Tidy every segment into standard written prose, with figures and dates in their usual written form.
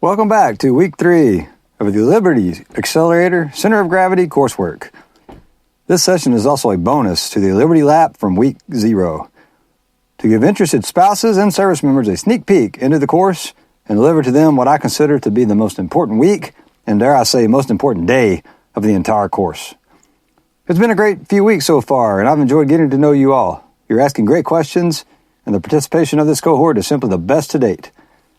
Welcome back to Week 3 of the Liberty Accelerator Center of Gravity coursework. This session is also a bonus to the Liberty Lap from Week 0 to give interested spouses and service members a sneak peek into the course and deliver to them what I consider to be the most important week and, dare I say, most important day of the entire course. It's been a great few weeks so far, and I've enjoyed getting to know you all. You're asking great questions, and the participation of this cohort is simply the best to date.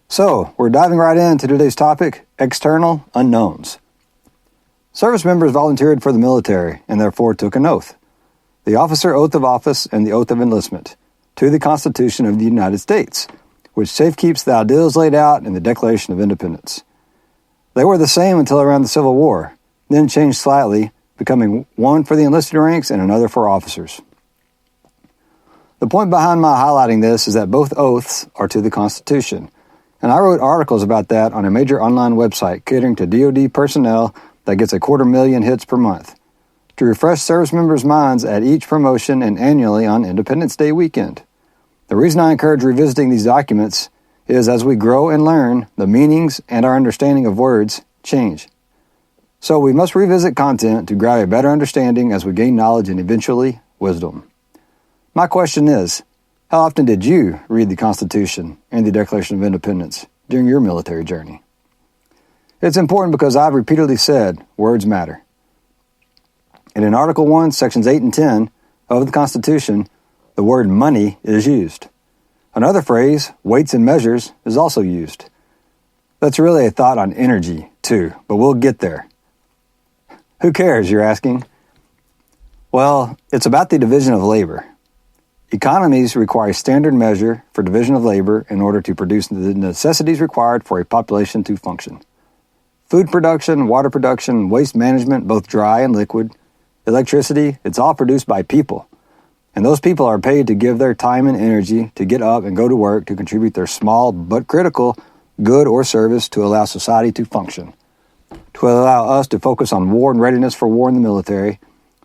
So, we're diving right into today's topic, external unknowns. Service members volunteered for the military and therefore took an oath. The officer oath of office and the oath of enlistment to the Constitution of the United States, which safekeeps the ideals laid out in the Declaration of Independence. They were the same until around the Civil War, then changed slightly, becoming one for the enlisted ranks and another for officers. The point behind my highlighting this is that both oaths are to the Constitution, and I wrote articles about that on a major online website catering to DoD personnel that gets 250,000 hits per month, to refresh service members' minds at each promotion and annually on Independence Day weekend. The reason I encourage revisiting these documents is as we grow and learn, the meanings and our understanding of words change. So we must revisit content to grab a better understanding as we gain knowledge and eventually wisdom. My question is, how often did you read the Constitution and the Declaration of Independence during your military journey? It's important because I've repeatedly said words matter. And in Article 1, Sections 8 and 10 of the Constitution, the word money is used. Another phrase, weights and measures, is also used. That's really a thought on energy, too, but we'll get there. Who cares, you're asking? Well, it's about the division of labor. Economies require a standard measure for division of labor in order to produce the necessities required for a population to function. Food production, water production, waste management, both dry and liquid, electricity, it's all produced by people. And those people are paid to give their time and energy to get up and go to work to contribute their small but critical good or service to allow society to function, to allow us to focus on war and readiness for war in the military,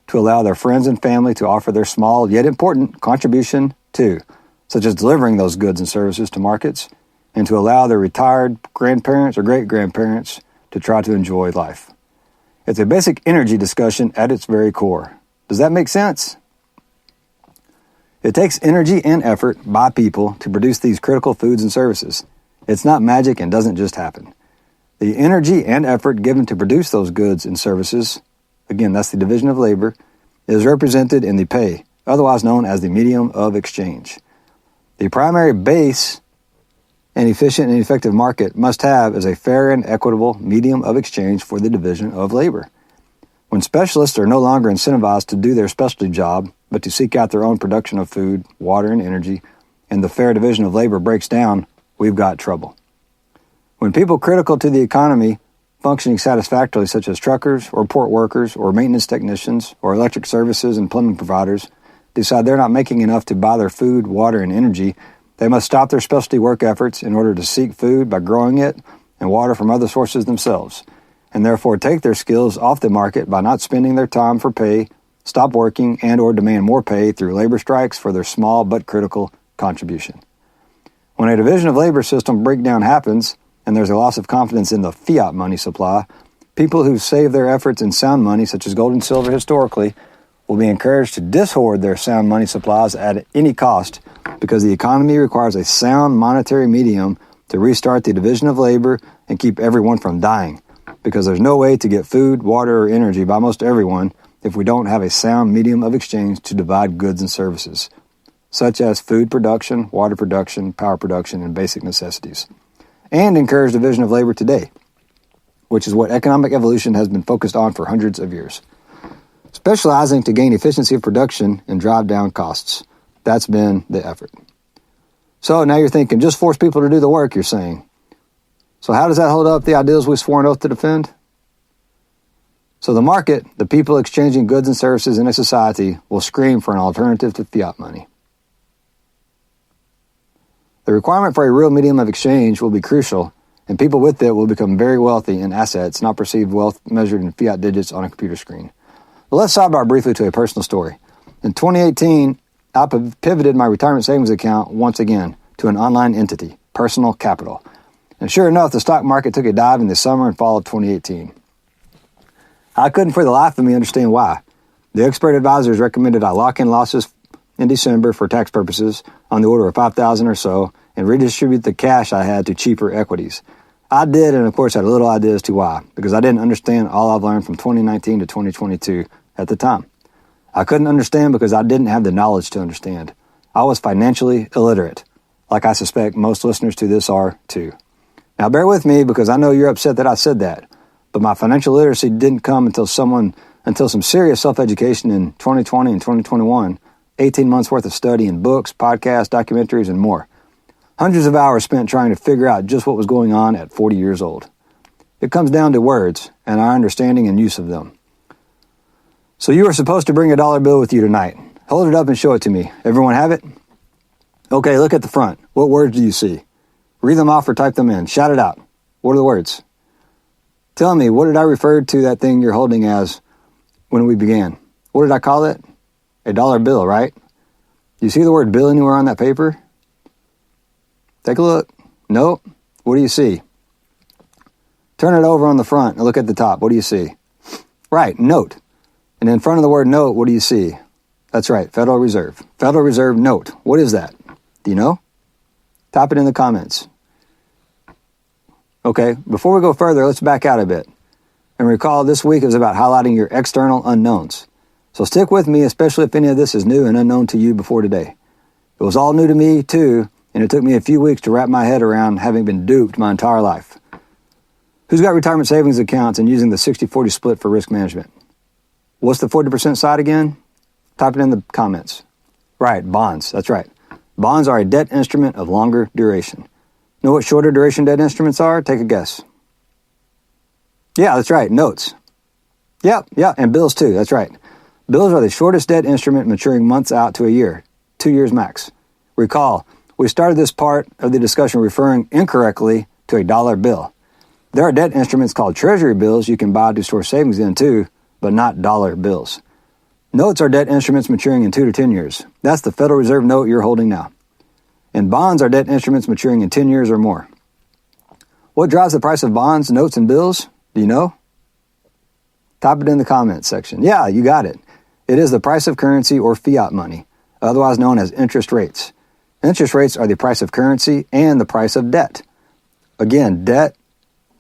to allow their friends and family to offer their small yet important contribution too, such as delivering those goods and services to markets, and to allow their retired grandparents or great-grandparents to try to enjoy life. It's a basic energy discussion at its very core. Does that make sense? It takes energy and effort by people to produce these critical foods and services. It's not magic and doesn't just happen. The energy and effort given to produce those goods and services, again, that's the division of labor, is represented in the pay, otherwise known as the medium of exchange. The primary base an efficient and effective market must have is a fair and equitable medium of exchange for the division of labor. When specialists are no longer incentivized to do their specialty job, but to seek out their own production of food, water, and energy, and the fair division of labor breaks down, we've got trouble. When people critical to the economy functioning satisfactorily, such as truckers or port workers or maintenance technicians or electric services and plumbing providers, decide they're not making enough to buy their food, water, and energy, they must stop their specialty work efforts in order to seek food by growing it and water from other sources themselves, and therefore take their skills off the market by not spending their time for pay, stop working, and or demand more pay through labor strikes for their small but critical contribution. When a division of labor system breakdown happens, and there's a loss of confidence in the fiat money supply, people who save their efforts in sound money, such as gold and silver historically, will be encouraged to dishoard their sound money supplies at any cost because the economy requires a sound monetary medium to restart the division of labor and keep everyone from dying, because there's no way to get food, water, or energy by most everyone if we don't have a sound medium of exchange to divide goods and services, such as food production, water production, power production, and basic necessities, and encourage division of labor today, which is what economic evolution has been focused on for hundreds of years. Specializing to gain efficiency of production and drive down costs. That's been the effort. So now you're thinking, just force people to do the work, you're saying. So how does that hold up the ideals we swore an oath to defend? So the market, the people exchanging goods and services in a society, will scream for an alternative to fiat money. The requirement for a real medium of exchange will be crucial, and people with it will become very wealthy in assets, not perceived wealth measured in fiat digits on a computer screen. Well, let's sidebar briefly to a personal story. In 2018, I pivoted my retirement savings account once again to an online entity, Personal Capital. And sure enough, the stock market took a dive in the summer and fall of 2018. I couldn't for the life of me understand why. The expert advisors recommended I lock in losses in December for tax purposes on the order of $5,000 or so and redistribute the cash I had to cheaper equities. I did, and of course had a little idea as to why, because I didn't understand all I've learned from 2019 to 2022 at the time. I couldn't understand because I didn't have the knowledge to understand. I was financially illiterate, like I suspect most listeners to this are too. Now bear with me because I know you're upset that I said that, but my financial literacy didn't come until some serious self-education in 2020 and 2021, 18 months worth of study in books, podcasts, documentaries, and more. Hundreds of hours spent trying to figure out just what was going on at 40 years old. It comes down to words and our understanding and use of them. So you are supposed to bring a dollar bill with you tonight. Hold it up and show it to me. Everyone have it? Okay, look at the front. What words do you see? Read them off or type them in. Shout it out. What are the words? Tell me, what did I refer to that thing you're holding as when we began? What did I call it? A dollar bill, right? Do you see the word bill anywhere on that paper? Take a look. Nope. What do you see? Turn it over on the front and look at the top. What do you see? Right, note. And in front of the word note, what do you see? That's right, Federal Reserve. Federal Reserve note. What is that? Do you know? Type it in the comments. Okay, before we go further, let's back out a bit. And recall this week is about highlighting your external unknowns. So stick with me, especially if any of this is new and unknown to you before today. It was all new to me too, and it took me a few weeks to wrap my head around having been duped my entire life. Who's got retirement savings accounts and using the 60-40 split for risk management? What's the 40% side again? Type it in the comments. Right, bonds. That's right. Bonds are a debt instrument of longer duration. Know what shorter duration debt instruments are? Take a guess. Yeah, that's right. Notes. Yep, and bills too. That's right. Bills are the shortest debt instrument maturing months out to a year, 2 years max. Recall, we started this part of the discussion referring incorrectly to a dollar bill. There are debt instruments called treasury bills you can buy to store savings in too, but not dollar bills. Notes are debt instruments maturing in 2 to 10 years. That's the Federal Reserve note you're holding now. And bonds are debt instruments maturing in 10 years or more. What drives the price of bonds, notes, and bills? Do you know? Type it in the comments section. Yeah, you got it. It is the price of currency or fiat money, otherwise known as interest rates. Interest rates are the price of currency and the price of debt. Again, debt,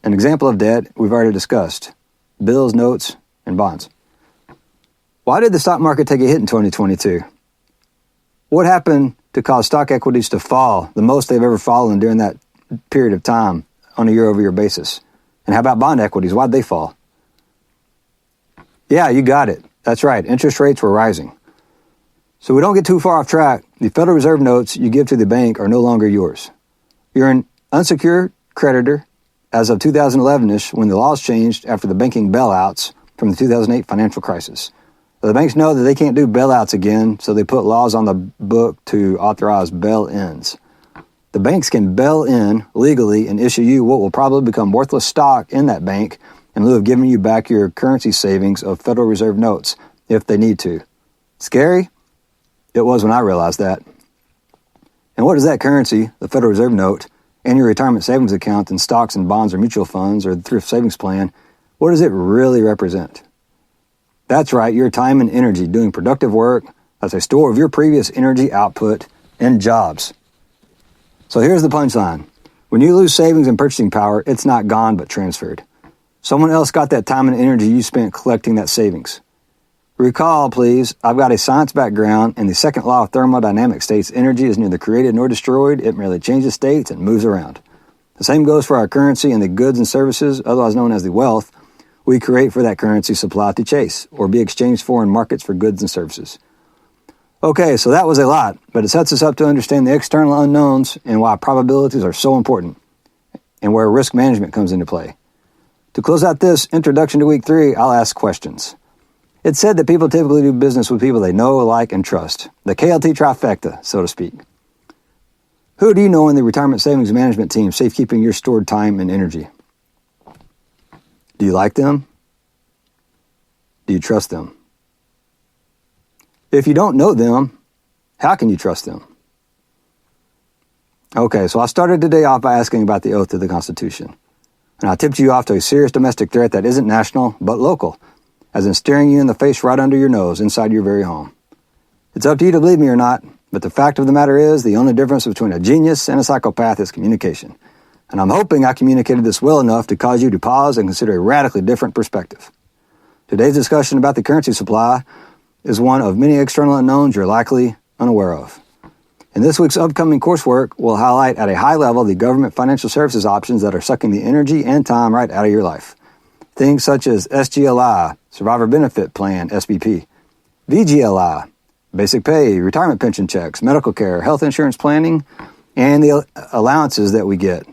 an example of debt we've already discussed. Bills, notes, and bonds. Why did the stock market take a hit in 2022? What happened to cause stock equities to fall the most they've ever fallen during that period of time on a year-over-year basis? And how about bond equities? Why'd they fall? Yeah, you got it. That's right. Interest rates were rising. So we don't get too far off track. The Federal Reserve notes you give to the bank are no longer yours. You're an unsecured creditor as of 2011-ish when the laws changed after the banking bailouts from the 2008 financial crisis. The banks know that they can't do bailouts again, so they put laws on the book to authorize bail-ins. The banks can bail in legally and issue you what will probably become worthless stock in that bank in lieu of giving you back your currency savings of Federal Reserve notes if they need to. Scary? It was when I realized that. And what does that currency, the Federal Reserve note, and your retirement savings account in stocks and bonds or mutual funds or the thrift savings plan, what does it really represent? That's right, your time and energy doing productive work as a store of your previous energy output and jobs. So here's the punchline. When you lose savings and purchasing power, it's not gone but transferred. Someone else got that time and energy you spent collecting that savings. Recall, please, I've got a science background, and the second law of thermodynamics states energy is neither created nor destroyed. It merely changes states and moves around. The same goes for our currency and the goods and services, otherwise known as the wealth, we create for that currency supply to chase or be exchanged for in markets for goods and services. Okay, so that was a lot, but it sets us up to understand the external unknowns and why probabilities are so important and where risk management comes into play. To close out this introduction to week 3, I'll ask questions. It's said that people typically do business with people they know, like, and trust. The KLT trifecta, so to speak. Who do you know in the retirement savings management team safekeeping your stored time and energy? Do you like them? Do you trust them? If you don't know them, how can you trust them? Okay, so I started today off by asking about the oath to the Constitution. And I tipped you off to a serious domestic threat that isn't national, but local, as in staring you in the face right under your nose inside your very home. It's up to you to believe me or not, but the fact of the matter is the only difference between a genius and a psychopath is communication. And I'm hoping I communicated this well enough to cause you to pause and consider a radically different perspective. Today's discussion about the currency supply is one of many external unknowns you're likely unaware of. In this week's upcoming coursework, we'll highlight at a high level the government financial services options that are sucking the energy and time right out of your life. Things such as SGLI, Survivor Benefit Plan, SBP, VGLI, basic pay, retirement pension checks, medical care, health insurance planning, and the allowances that we get.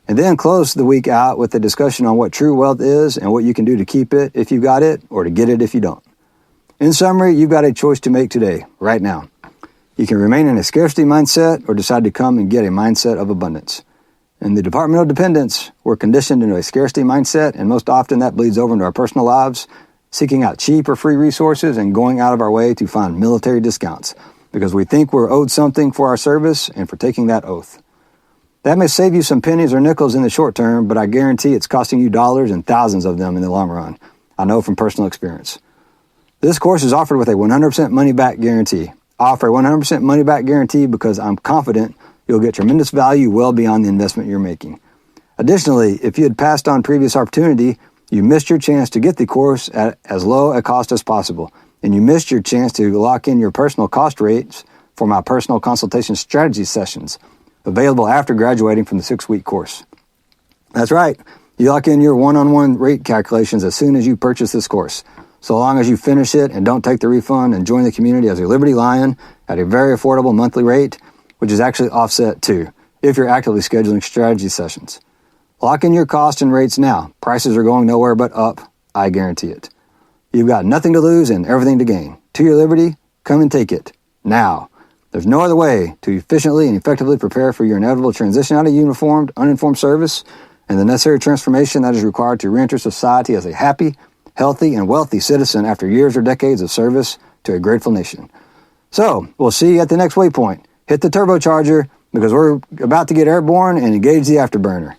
And then close the week out with a discussion on what true wealth is and what you can do to keep it if you got it or to get it if you don't. In summary, you've got a choice to make today, right now. You can remain in a scarcity mindset or decide to come and get a mindset of abundance. In the Department of Dependence, we're conditioned into a scarcity mindset, and most often that bleeds over into our personal lives, seeking out cheap or free resources and going out of our way to find military discounts because we think we're owed something for our service and for taking that oath. That may save you some pennies or nickels in the short term, but I guarantee it's costing you dollars and thousands of them in the long run. I know from personal experience. This course is offered with a 100% money-back guarantee. I offer a 100% money-back guarantee because I'm confident you'll get tremendous value well beyond the investment you're making. Additionally, if you had passed on previous opportunity, you missed your chance to get the course at as low a cost as possible, and you missed your chance to lock in your personal cost rates for my personal consultation strategy sessions, available after graduating from the 6-week course. That's right, you lock in your one-on-one rate calculations as soon as you purchase this course. So long as you finish it and don't take the refund and join the community as a Liberty Lion at a very affordable monthly rate, which is actually offset too, if you're actively scheduling strategy sessions. Lock in your costs and rates now. Prices are going nowhere but up. I guarantee it. You've got nothing to lose and everything to gain. To your liberty, come and take it. Now. There's no other way to efficiently and effectively prepare for your inevitable transition out of uniformed, uninformed service and the necessary transformation that is required to reenter society as a happy, healthy, and wealthy citizen after years or decades of service to a grateful nation. So, we'll see you at the next waypoint. Hit the turbocharger because we're about to get airborne and engage the afterburner.